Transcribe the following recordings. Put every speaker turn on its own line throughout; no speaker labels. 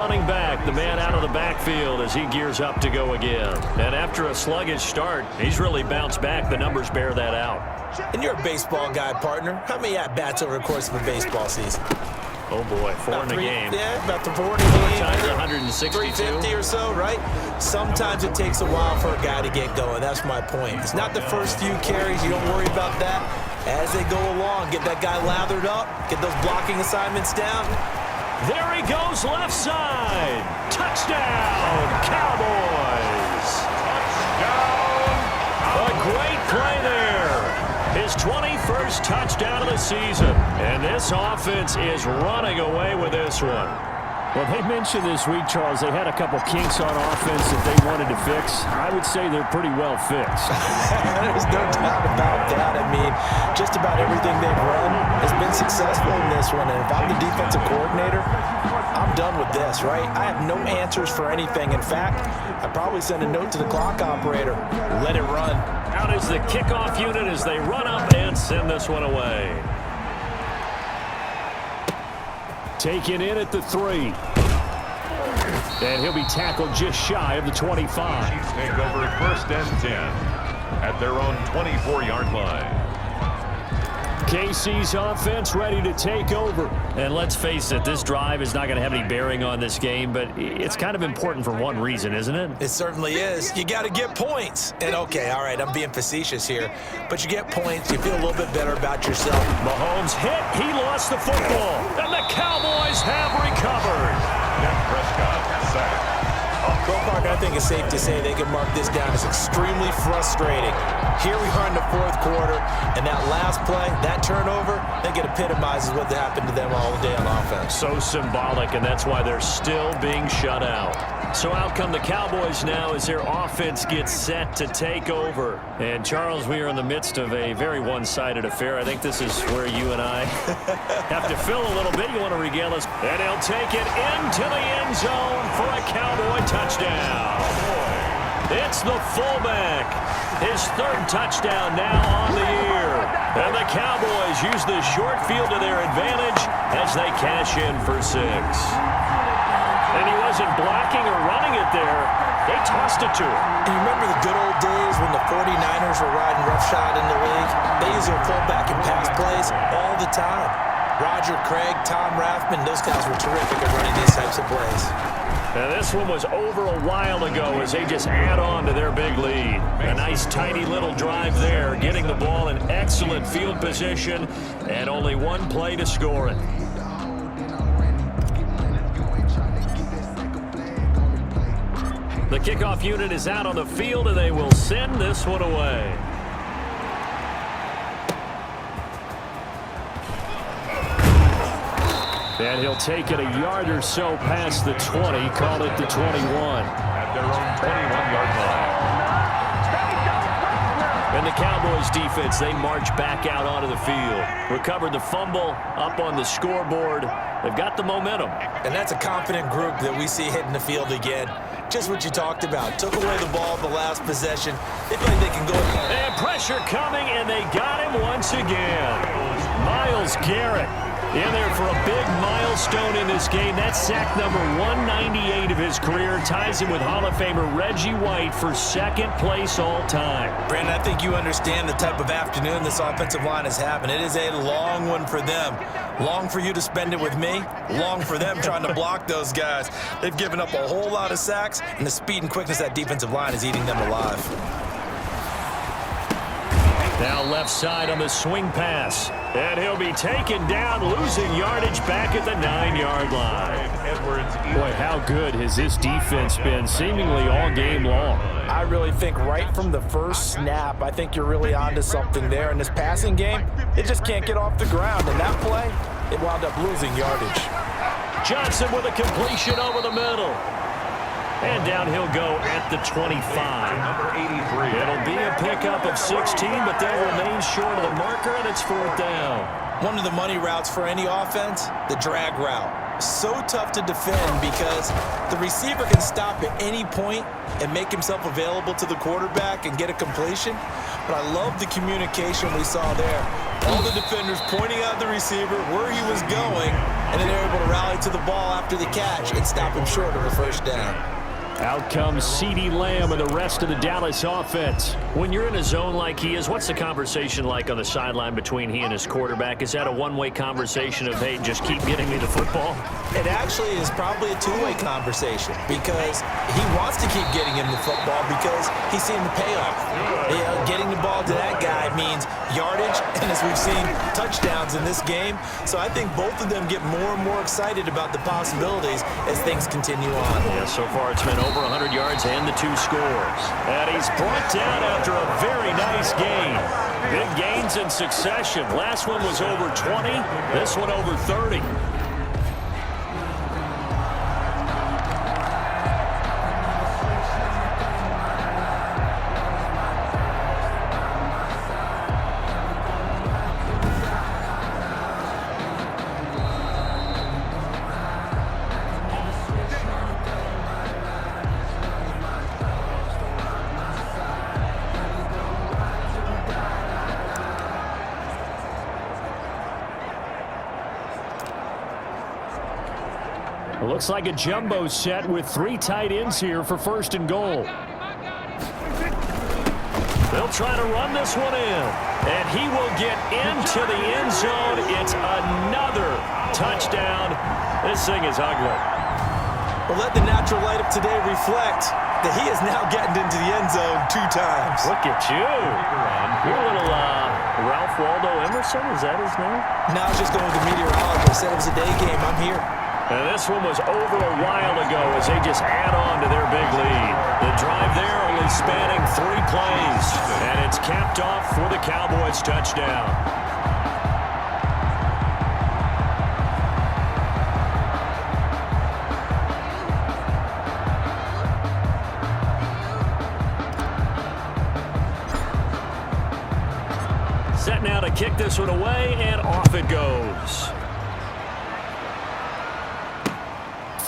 Running back, the man out of the backfield as he gears up to go again. And after a sluggish start, he's really bounced back. The numbers bear that out.
And you're a baseball guy, partner. How many at-bats over the course of a baseball season?
Oh, boy, four in a game.
Yeah, about the 40 games.
Times 162.
350 or so, right? Sometimes it takes a while for a guy to get going. That's my point. It's not the first few carries. You don't worry about that. As they go along, get that guy lathered up, get those blocking assignments down.
There he goes, left side. Touchdown, Cowboys. Touchdown. A great play there. His 21st touchdown of the season. And this offense is running away with this one.
Well, they mentioned this week, Charles, they had a couple kinks on offense that they wanted to fix. I would say they're pretty well fixed.
There's no doubt about that. I mean, just about everything they've run has been successful in this one. And if I'm the defensive coordinator, I'm done with this, right? I have no answers for anything. In fact, I'd probably send a note to the clock operator. Let it run.
Out is the kickoff unit as they run up and send this one away.
Taken in at the 3. And he'll be tackled just shy of the 25.
Chiefs take over 1st and 10 at their own 24-yard line.
KC's offense ready to take over.
And let's face it, this drive is not going to have any bearing on this game, but it's kind of important for one reason, isn't it?
It certainly is. You got to get points. And okay, all right, I'm being facetious here, but you get points, you feel a little bit better about yourself.
Mahomes hit, he lost the football, and the Cowboys have recovered.
Dak Prescott sacked.
Well, partner, I think it's safe to say they can mark this down as extremely frustrating. Here we are in the 4th quarter, and that last play, that turnover, I think it epitomizes what happened to them all day on offense.
So symbolic, and that's why they're still being shut out. So out come the Cowboys now as their offense gets set to take over. And, Charles, we are in the midst of a very one-sided affair. I think this is where you and I have to fill a little bit. You want to regale us. And he'll take it into the end zone for a Cowboy touchdown. It's the fullback. His 3rd touchdown now on the year. And the Cowboys use the short field to their advantage as they cash in for 6. And he wasn't blocking or running it there. They tossed it to him.
And you remember the good old days when the 49ers were riding roughshod in the league? They use their fullback in pass plays all the time. Roger Craig, Tom Rathman, those guys were terrific at running these types of plays.
Now this one was over a while ago as they just add on to their big lead. A nice tidy little drive there, getting the ball in excellent field position and only one play to score it. The kickoff unit is out on the field and they will send this one away.
And he'll take it a yard or so past the 20, call it the 21.
At their own 21-yard line.
And the Cowboys defense, they march back out onto the field. Recovered the fumble, up on the scoreboard. They've got the momentum.
And that's a confident group that we see hitting the field again. Just what you talked about. Took away the ball the last possession. They feel like they can go.
And pressure coming, and they got him once again. Myles Garrett in there for a big milestone in this game. That's sack number 198 of his career. Ties him with Hall of Famer Reggie White for 2nd place all time.
Brandon, I think you understand the type of afternoon this offensive line is having. It is a long one for them. Long for you to spend it with me. Long for them trying to block those guys. They've given up a whole lot of sacks, and the speed and quickness of that defensive line is eating them alive.
Now left side on the swing pass. And he'll be taken down, losing yardage back at the 9-yard line.
Boy, how good has this defense been seemingly all game long?
I really think right from the first snap, I think you're really onto something there. In this passing game, it just can't get off the ground. And that play, it wound up losing yardage.
Johnson with a completion over the middle. And down he'll go at the 25.
Number 83.
It'll be a pickup of 16, but they'll remain short of the marker, and it's 4th down.
One of the money routes for any offense, the drag route. So tough to defend because the receiver can stop at any point and make himself available to the quarterback and get a completion. But I love the communication we saw there. All the defenders pointing out the receiver, where he was going, and then they're able to rally to the ball after the catch and stop him short of a first down.
Out comes CeeDee Lamb and the rest of the Dallas offense.
When you're in a zone like he is, what's the conversation like on the sideline between he and his quarterback? Is that a one-way conversation of, hey, just keep getting me the football?
It actually is probably a two-way conversation because he wants to keep getting him the football because he's seeing the payoff. You know, getting the ball to that guy means yardage, and as we've seen, touchdowns in this game. So I think both of them get more and more excited about the possibilities as things continue on.
Yeah, so far it's been over 100 yards and the 2 scores. And he's brought down after a very nice gain. Big gains in succession. Last one was over 20. This one over 30.
Looks like a jumbo set with 3 tight ends here for 1st and goal.
They'll try to run this one in, and he will get into the end zone. It's another touchdown. This thing is ugly.
Well, let the natural light of today reflect that he is now getting into the end zone 2 times.
Look at you. You're a little Ralph Waldo Emerson, is that his name?
Now I was just going with the meteorologist. Said it was a day game. I'm here.
And this one was over a while ago as they just add on to their big lead. The drive there only spanning 3 plays. And it's capped off for the Cowboys touchdown. Set now to kick this one away, and off it goes.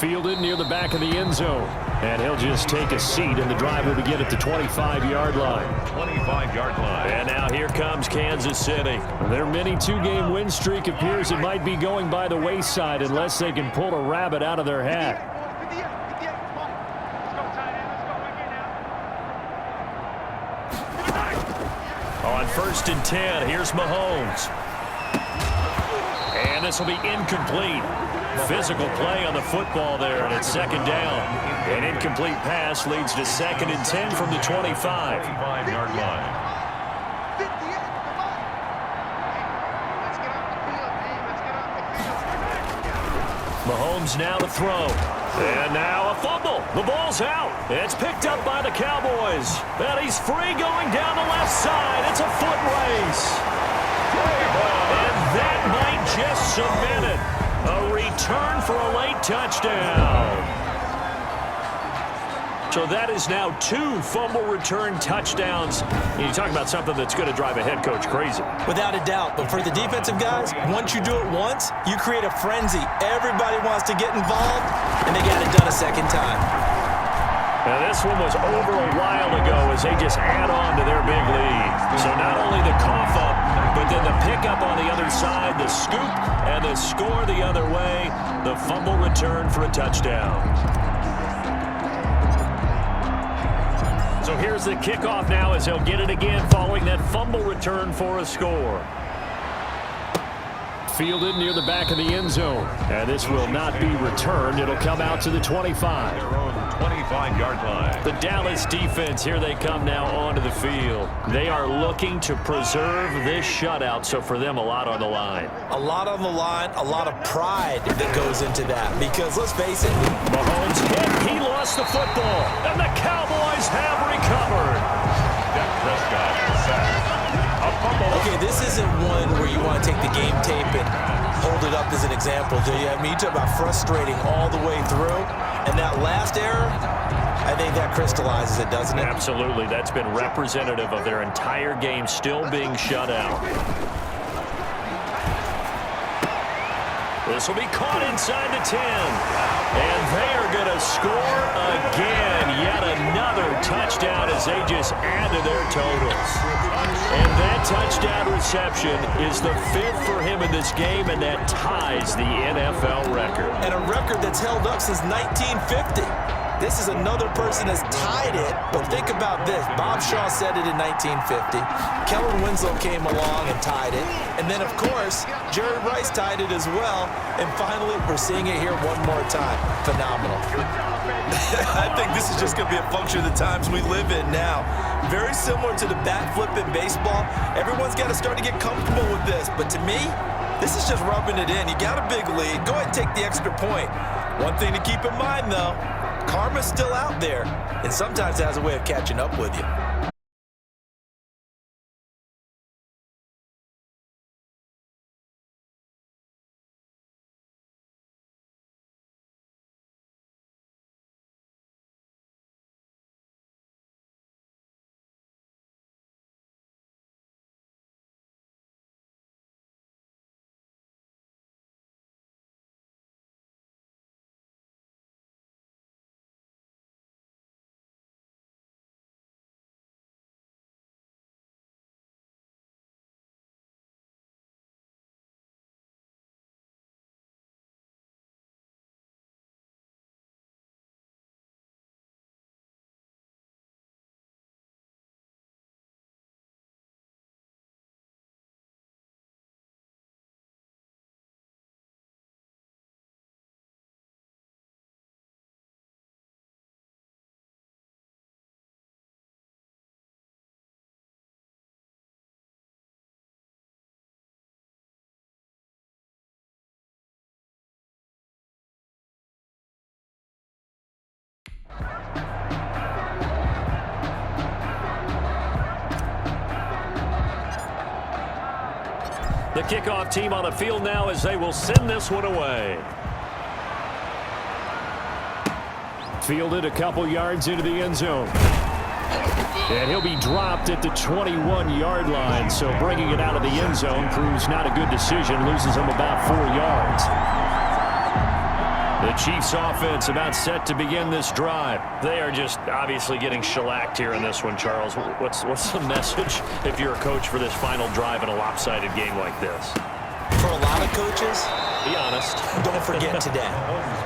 Fielded near the back of the end zone. And he'll just take a seat, and the drive will begin at the 25-yard line.
25-yard line.
And now here comes Kansas City.
Their mini 2-game win streak appears it might be going by the wayside unless they can pull a rabbit out of their hat.
On 1st and 10, here's Mahomes. And this will be incomplete. Physical play on the football there, and it's 2nd down. An incomplete pass leads to 2nd and 10 from the 25.
25-yard line.
Mahomes now to throw. And now a fumble. The ball's out. It's picked up by the Cowboys. And he's free going down the left side. It's a foot race. And that might just cement it. A return for a late touchdown. So that is now 2 fumble return touchdowns. You talk about something that's going to drive a head coach crazy.
Without a doubt. But for the defensive guys, once you do it once, you create a frenzy. Everybody wants to get involved, and they got it done a 2nd time.
Now this one was over a while ago as they just add on to their big lead. So not only the cough up, but then the pickup on the other side, the scoop, and the score the other way. The fumble return for a touchdown. So here's the kickoff now as he'll get it again following that fumble return for a score.
Fielded near the back of the end zone. And this will not be returned. It'll come out to the 25.
Their own 25-yard line.
The Dallas defense, here they come now onto the field. They are looking to preserve this shutout, so for them, a lot on the line.
A lot on the line, a lot of pride that goes into that. Because let's face it,
Mahomes hit, he lost the football, and the Cowboys have recovered.
Dak Prescott sacked. A fumble.
okay, this isn't one where you want to take the game tape and hold it up as an example, do you? I mean, you talk about frustrating all the way through. And that last error, I think that crystallizes it, doesn't it?
Absolutely. That's been representative of their entire game still being shut out. This will be caught inside the 10. And they are going to score again. Yet another touchdown as as they just add to their totals. And that touchdown reception is the 5th for him in this game, and that ties the NFL record.
And a record that's held up since 1950. This is another person that's tied it, but think about this. Bob Shaw said it in 1950. Kellen Winslow came along and tied it. And then, of course, Jerry Rice tied it as well. And finally, we're seeing it here one more time. Phenomenal. I think this is just going to be a function of the times we live in now. Very similar to the bat flip in baseball. Everyone's got to start to get comfortable with this. But to me, this is just rubbing it in. You got a big lead. Go ahead and take the extra point. One thing to keep in mind, though, karma's still out there, and sometimes it has a way of catching up with you.
The kickoff team on the field now as they will send this one away.
Fielded a couple yards into the end zone. And he'll be dropped at the 21-yard line, so bringing it out of the end zone proves not a good decision, loses him about 4 yards. The Chiefs offense about set to begin this drive.
They are just obviously getting shellacked here in this one, Charles. What's the message if you're a coach for this final drive in a lopsided game like this?
For a lot of coaches,
be honest.
Don't forget today.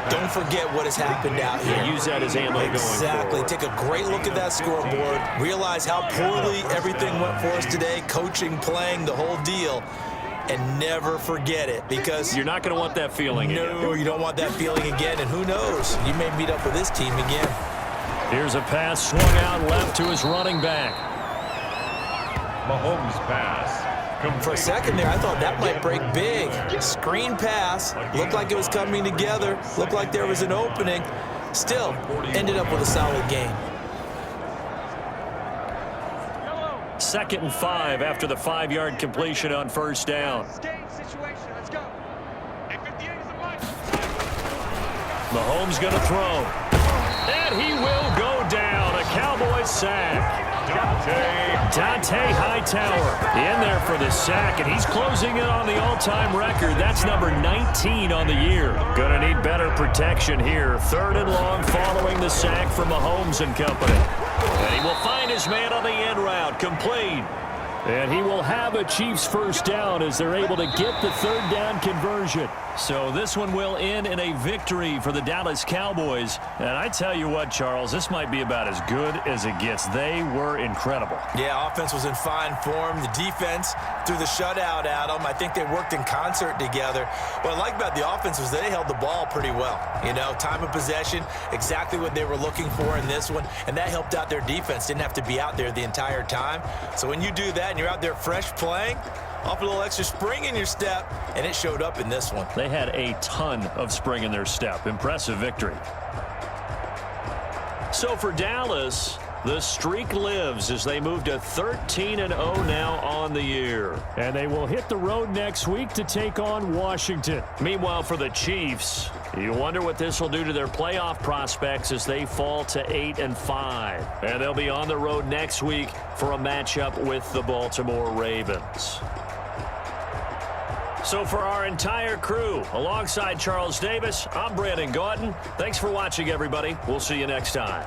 Don't forget what has happened out here.
Yeah, use that as ammo going forward.
Exactly. Take a great look at that scoreboard. Realize how poorly everything went for us today. Coaching, playing, the whole deal. And never forget it, because
you're not going to want that feeling again.
No, you don't want that feeling again. And who knows? You may meet up with this team again.
Here's a pass swung out left to his running back.
Mahomes pass.
For a second there, I thought that might break big. Screen pass. Looked like it was coming together. Looked like there was an opening. Still, ended up with a solid game.
2nd and 5 after the 5-yard completion on first down. Mahomes going to throw. And he will go down. A Cowboys sack. Dante Hightower in there for the sack, and he's closing in on the all-time record. That's number 19 on the year. Going to need better protection here. 3rd and long following the sack from Mahomes and company. And he will find his man on the end route, complete.
And he will have a Chiefs first down as they're able to get the 3rd down conversion.
So this one will end in a victory for the Dallas Cowboys. And I tell you what, Charles, this might be about as good as it gets. They were incredible.
Yeah, offense was in fine form. The defense threw the shutout at them. I think they worked in concert together. What I like about the offense was they held the ball pretty well. You know, time of possession, exactly what they were looking for in this one. And that helped out their defense. Didn't have to be out there the entire time. So when you do that and you're out there fresh playing, off a little extra spring in your step, and it showed up in this one.
They had a ton of spring in their step. Impressive victory. So for Dallas, the streak lives as they move to 13-0 now on the year.
And they will hit the road next week to take on Washington.
Meanwhile, for the Chiefs, you wonder what this will do to their playoff prospects as they fall to 8-5. And they'll be on the road next week for a matchup with the Baltimore Ravens. So for our entire crew, alongside Charles Davis, I'm Brandon Gautin. Thanks for watching, everybody. We'll see you next time.